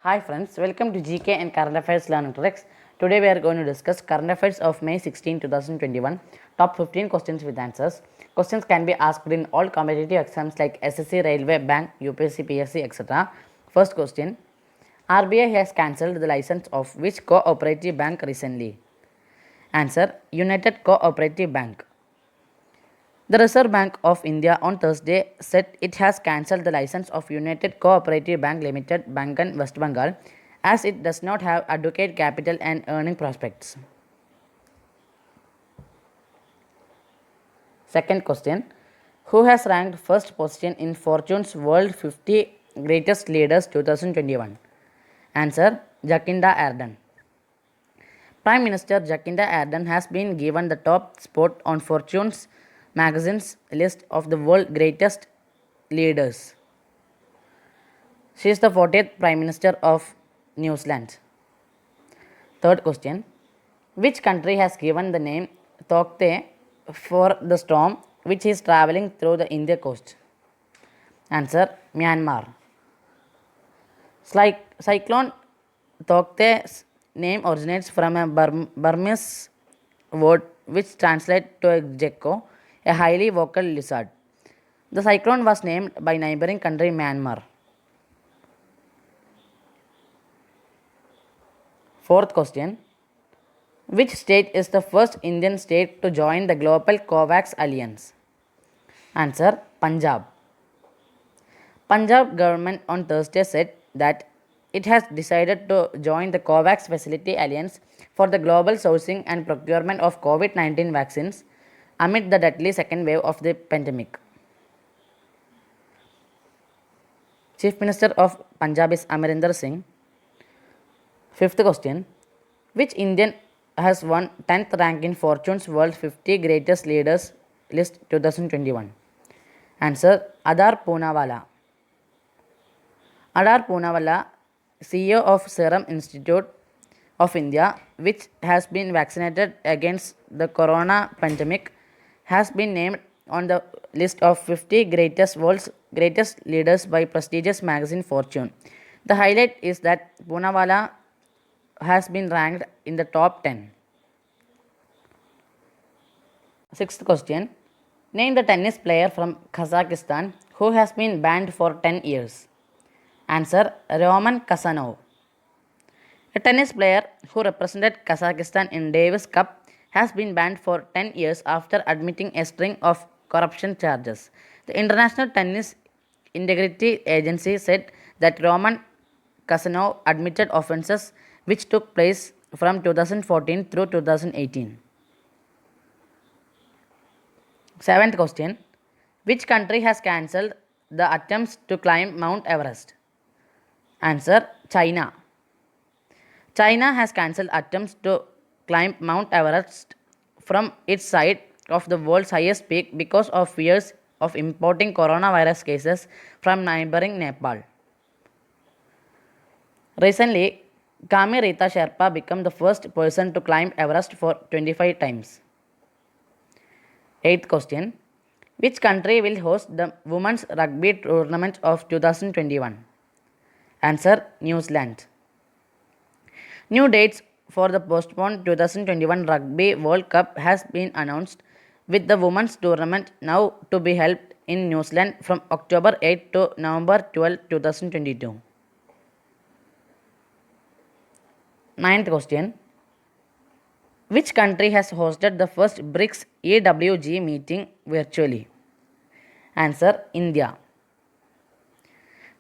Hi friends, welcome to GK and Current Affairs Learning Tricks. Today we are going to discuss Current Affairs of May 16, 2021, top 15 questions with answers. Questions can be asked in all competitive exams like SSC, Railway, Bank, UPSC, PSC, etc. First question, RBI has cancelled the license of which cooperative bank recently? Answer, United Cooperative Bank. The Reserve Bank of India on Thursday said it has cancelled the license of United Cooperative Bank Limited, Bankan, West Bengal, as it does not have adequate capital and earning prospects. Second question, who has ranked first position in Fortune's World 50 Greatest Leaders 2021? Answer, Jacinda Ardern. Prime Minister Jacinda Ardern has been given the top spot on Fortune's magazine's list of the world's greatest leaders. She is the 40th Prime Minister of New Zealand. Third question, which country has given the name Tokte for the storm which is travelling through the India coast? Answer, Myanmar. Cyclone Tokte's name originates from a Burmese word which translates to a gecko, a highly vocal lizard. The cyclone was named by neighboring country Myanmar. Fourth question, which state is the first Indian state to join the global COVAX alliance? Answer, Punjab. Punjab government on Thursday said that it has decided to join the COVAX Facility Alliance for the global sourcing and procurement of COVID-19 vaccines amid the deadly second wave of the pandemic. Chief Minister of Punjab is Amarinder Singh. Fifth question, which Indian has won 10th rank in Fortune's World 50 Greatest Leaders list 2021? Answer, Adar Poonawalla. Adar Poonawalla, CEO of Serum Institute of India, which has been vaccinated against the corona pandemic, has been named on the list of 50 world's greatest leaders by prestigious magazine Fortune. The highlight is that Poonawalla has been ranked in the top 10. Sixth question, name the tennis player from Kazakhstan who has been banned for 10 years. Answer, Roman Kasanov. A tennis player who represented Kazakhstan in Davis Cup has been banned for 10 years after admitting a string of corruption charges. The International Tennis Integrity Agency said that Roman Kasanov admitted offences which took place from 2014 through 2018. Seventh question, which country has cancelled the attempts to climb Mount Everest? Answer, China. China has cancelled attempts to climb Mount Everest from its side of the world's highest peak because of fears of importing coronavirus cases from neighboring Nepal. Recently, Kami Rita Sherpa became the first person to climb Everest for 25 times. Eighth question, which country will host the Women's Rugby Tournament of 2021? Answer, New Zealand. New dates for the postponed 2021 Rugby World Cup has been announced, with the women's tournament now to be held in New Zealand from October 8 to November 12, 2022. Ninth question, which country has hosted the first BRICS EWG meeting virtually? Answer, India.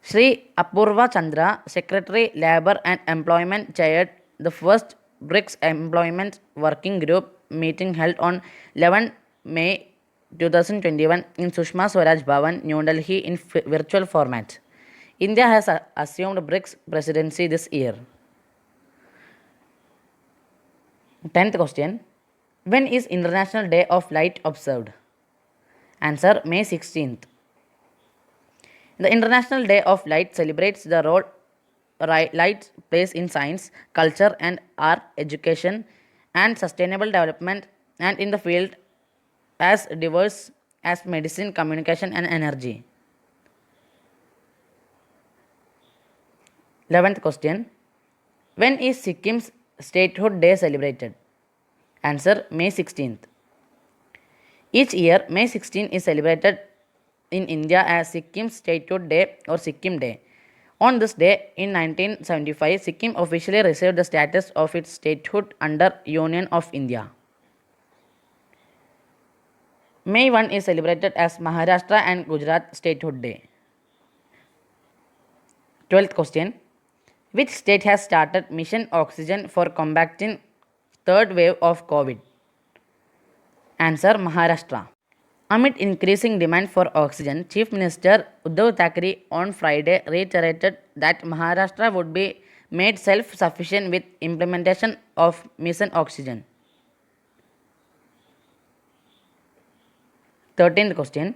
Sri Apurva Chandra, Secretary Labour and Employment, chaired the first BRICS Employment Working Group meeting held on 11 May 2021 in Sushma Swaraj Bhavan, New Delhi in virtual format. India has assumed BRICS presidency this year. 10th question, when is International Day of Light observed? Answer, May 16th. The International Day of Light celebrates the role light plays in science, culture and art, education and sustainable development, and in the field as diverse as medicine, communication and energy. 11th question. When is Sikkim's Statehood Day celebrated? Answer, May 16th. Each year, May 16 is celebrated in India as Sikkim's Statehood Day or Sikkim Day. On this day, in 1975, Sikkim officially received the status of its statehood under Union of India. May 1 is celebrated as Maharashtra and Gujarat Statehood Day. 12th question. Which state has started Mission Oxygen for combating third wave of COVID? Answer, Maharashtra. Amid increasing demand for oxygen, Chief Minister Uddhav Thackeray on Friday reiterated that Maharashtra would be made self-sufficient with implementation of Mission Oxygen. 13th question.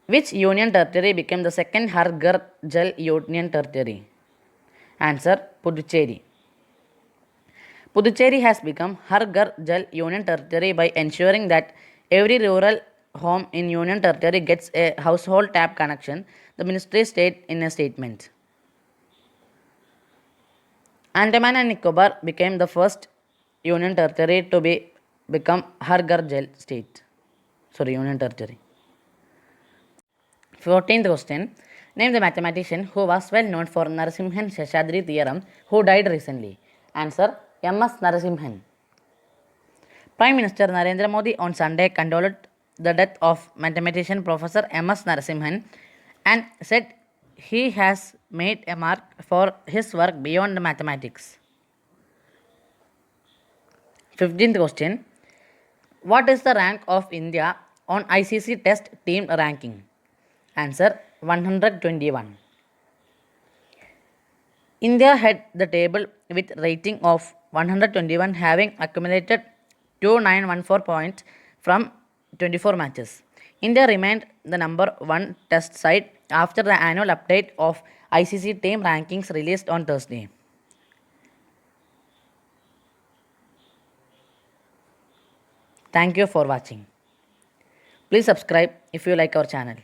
Which union territory became the second Har Ghar Jal union territory? Answer, Puducherry. Puducherry has become Har Ghar Jal union territory by ensuring that every rural home in union territory gets a household tap connection, the ministry stated in a statement. Andaman and Nicobar became the first union territory to become Har Ghar Jal union territory. 14th question. Name the mathematician who was well known for Narasimhan Seshadri theorem who died recently. Answer, M.S. Narasimhan. Prime Minister Narendra Modi on Sunday condoled the death of mathematician Professor M.S. Narasimhan and said he has made a mark for his work beyond mathematics. 15th question. What is the rank of India on ICC Test Team ranking? Answer, 121. India had the table with rating of 121, having accumulated 2914 points from 24 matches. India remained the number 1 test side after the annual update of ICC team rankings released on Thursday. Thank you for watching. Please subscribe if you like our channel.